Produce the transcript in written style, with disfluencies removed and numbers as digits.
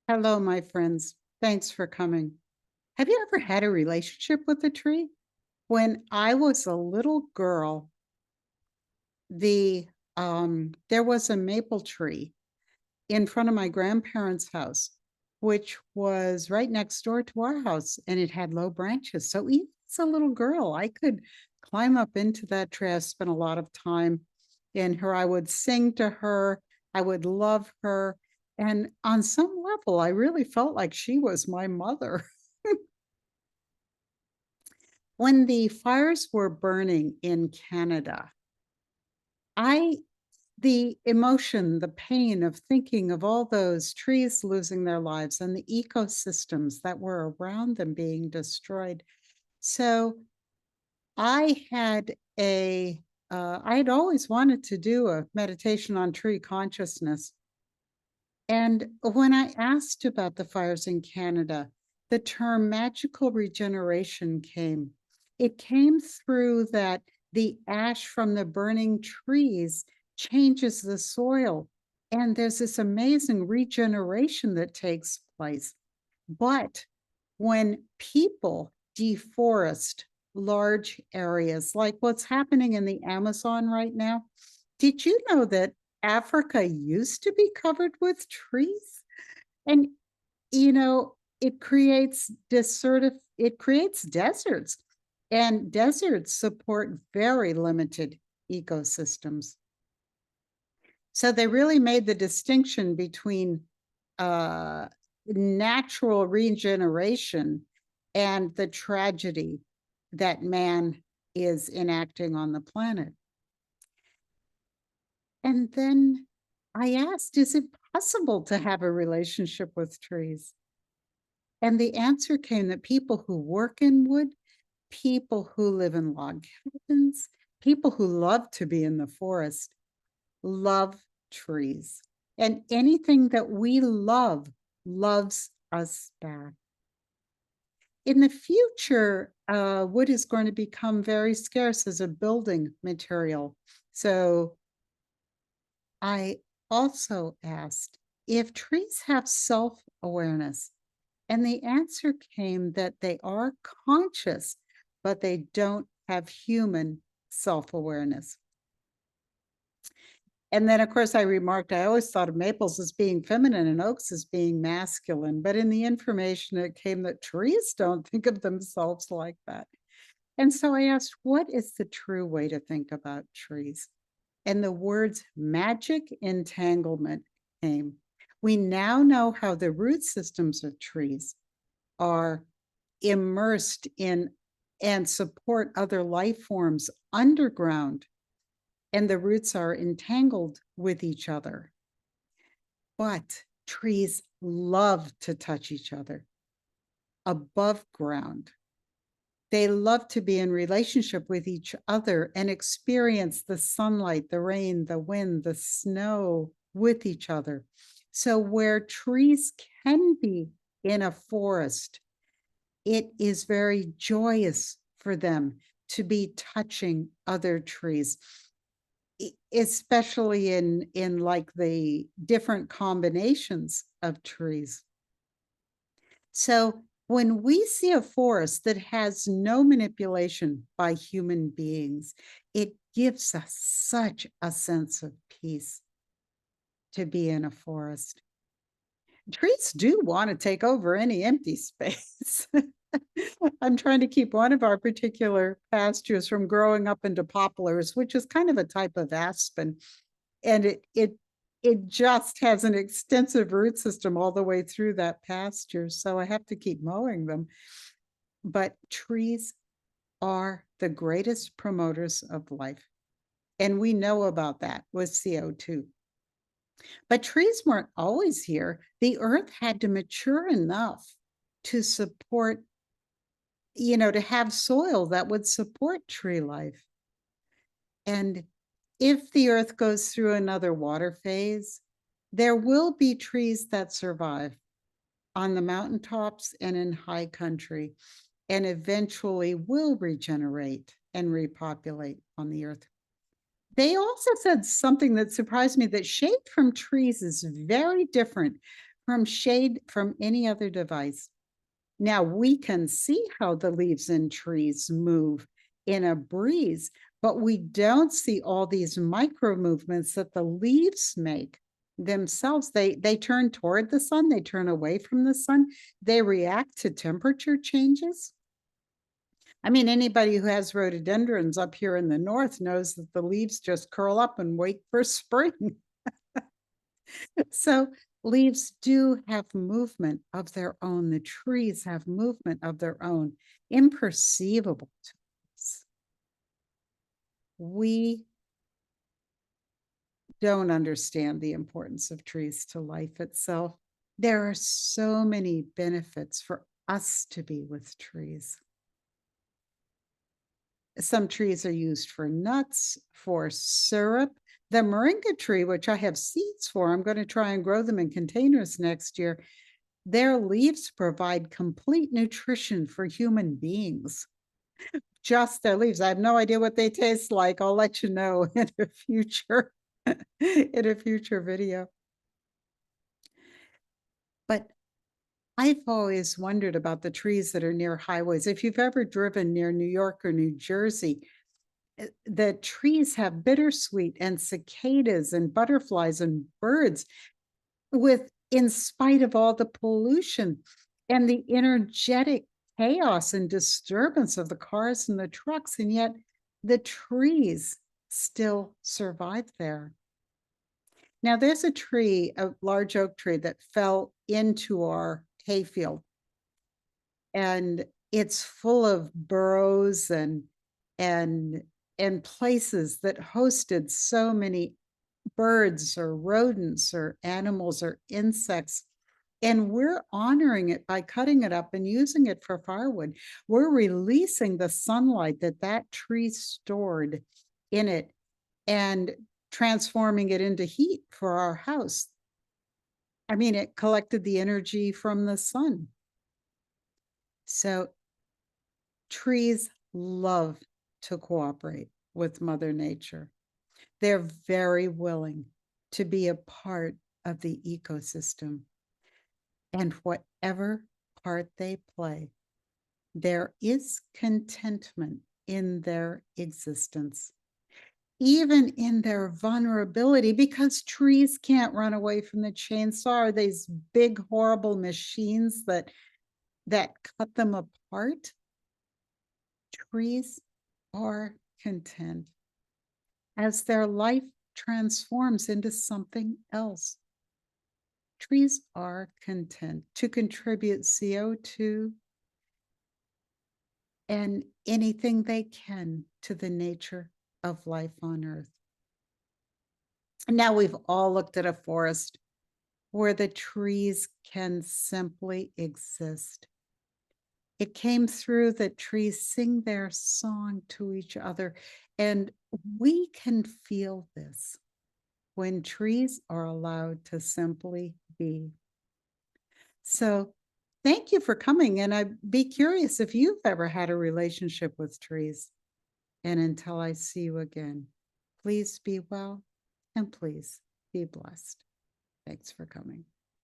Hello, my friends. Thanks for coming. Have you ever had a relationship with a tree? When I was a little girl, there was a maple tree in front of my grandparents' house, which was right next door to our house, and it had low branches. So even as a little girl, I could climb up into that tree. I spent a lot of time in her. I would sing to her. I would love her. And on some level, I really felt like she was my mother. When the fires were burning in Canada, I the emotion, the pain of thinking of all those trees losing their lives and the ecosystems that were around them being destroyed. So I had I had always wanted to do a meditation on tree consciousness. And when I asked about the fires in Canada, the term magical regeneration came. It came through that the ash from the burning trees changes the soil, and there's this amazing regeneration that takes place. But when people deforest large areas, like what's happening in the Amazon right now, did you know that Africa used to be covered with trees? And, it creates deserts, and deserts support very limited ecosystems. So they really made the distinction between uh, natural regeneration and the tragedy that man is enacting on the planet. And then I asked, is it possible to have a relationship with trees? And the answer came that people who work in wood, people who live in log cabins, people who love to be in the forest, love trees. And anything that we love loves us back. In the future, wood is going to become very scarce as a building material. So I also asked if trees have self awareness. And the answer came that they are conscious, but they don't have human self awareness. And then, of course, I remarked, I always thought of maples as being feminine and oaks as being masculine. But in the information, it came that trees don't think of themselves like that. And so I asked, what is the true way to think about trees? And the words magic entanglement came. We now know how the root systems of trees are immersed in and support other life forms underground, and the roots are entangled with each other. But trees love to touch each other above ground. They love to be in relationship with each other and experience the sunlight, the rain, the wind, the snow with each other. So, where trees can be in a forest, it is very joyous for them to be touching other trees, especially in like the different combinations of trees. So when we see a forest that has no manipulation by human beings, it gives us such a sense of peace to be in a forest. Trees do want to take over any empty space. I'm trying to keep one of our particular pastures from growing up into poplars, which is kind of a type of aspen. And it just has an extensive root system all the way through that pasture. So I have to keep mowing them. But trees are the greatest promoters of life. And we know about that with CO2. But trees weren't always here. The earth had to mature enough to support, to have soil that would support tree life. And if the earth goes through another water phase, there will be trees that survive on the mountaintops and in high country, and eventually will regenerate and repopulate on the earth. They also said something that surprised me, that shade from trees is very different from shade from any other device. Now we can see how the leaves in trees move in a breeze, but we don't see all these micro movements that the leaves make themselves. They turn toward the sun, they turn away from the sun, they react to temperature changes. I mean, anybody who has rhododendrons up here in the north knows that the leaves just curl up and wait for spring. So leaves do have movement of their own. The trees have movement of their own, imperceivable to us. We don't understand the importance of trees to life itself. There are so many benefits for us to be with trees. Some trees are used for nuts, for syrup. The moringa tree, which I have seeds for, I'm going to try and grow them in containers next year. Their leaves provide complete nutrition for human beings. Just their leaves. I have no idea what they taste like. I'll let you know in a future in a future video. But I've always wondered about the trees that are near highways. If you've ever driven near New York or New Jersey, the trees have bittersweet and cicadas and butterflies and birds with in spite of all the pollution and the energetic chaos and disturbance of the cars and the trucks, and yet the trees still survive there. Now, there's a tree, a large oak tree that fell into our hayfield, and it's full of burrows and and places that hosted so many birds or rodents or animals or insects. And we're honoring it by cutting it up and using it for firewood. We're releasing the sunlight that that tree stored in it and transforming it into heat for our house. I mean, it collected the energy from the sun. So trees love to cooperate with Mother Nature. They're very willing to be a part of the ecosystem. And whatever part they play, there is contentment in their existence, even in their vulnerability, because trees can't run away from the chainsaw or these big, horrible machines that cut them apart. Trees are content as their life transforms into something else. Trees are content to contribute CO2 and anything they can to the nature of life on Earth. And now we've all looked at a forest where the trees can simply exist. It came through that trees sing their song to each other, and we can feel this when trees are allowed to simply be. So thank you for coming, and I'd be curious if you've ever had a relationship with trees. And until I see you again, please be well and please be blessed. Thanks for coming.